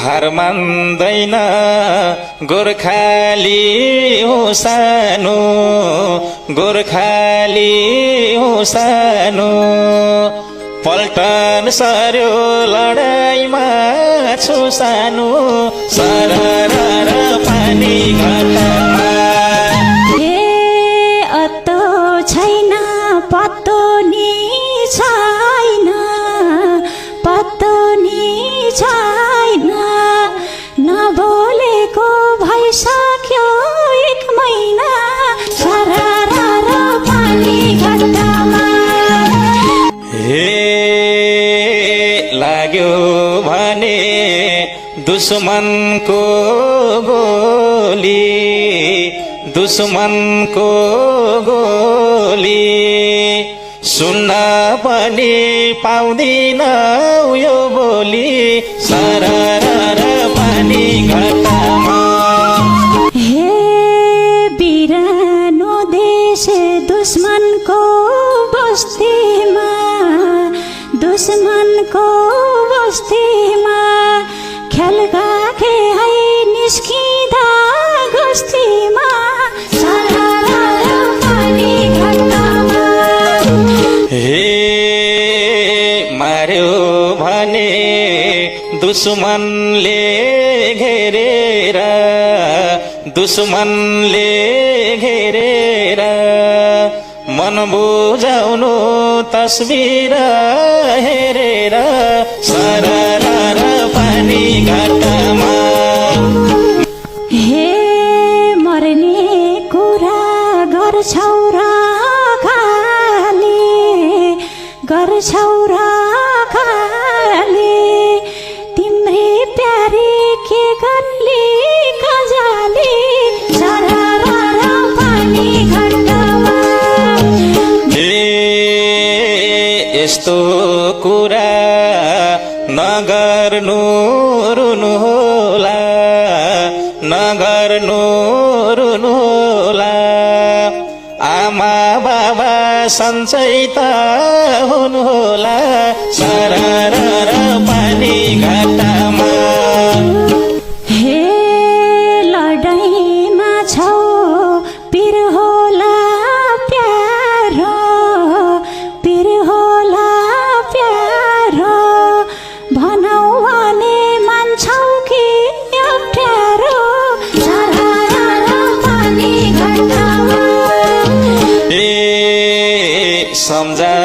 हार मान्दैन गोर्खाली हो सानो गोर्खाली हो सानो पल्टन सर्यो लडाईँमा छु सानो सरर पानी घटामा अत्तो छैन पत्तो नि छैन पत्तो नि छैन नबोलेको भइसक्यो 1 महिना सरर पानी घटामा लाग्यो भने दुश्मनको गोली दुश्मनको गोली सुन्न पनि पाउँदिन यो बोली सरर पानी घटामा बिरानो देश दुश्मनको बस्तीमा दुश्मनको बस्तीमा ख्याल गाके है निस्किँदा गस्तीमा सरर पानी घटामा मार्यो भने दुश्मनले घेरेर दुश्मनले घेरेर मन बुझाउनु तस्बिर हेरेर सरर पानी घटामा मर्ने कुरा गर्छौ र खाले तिम्रै प्यारी के गर्ली खजाली सरर पानी घटामा यस्तो कुरा नगर्नु रुनु होला नगर्नु रुनु होला आमा बाबा सन्चै त हुनु होला सरर पानी घटामा लडाईँमा छौ पिर होला प्यारो भनौ भने मान्छौ कि अप्ठ्यारो सरर पानी घटामा सम्झा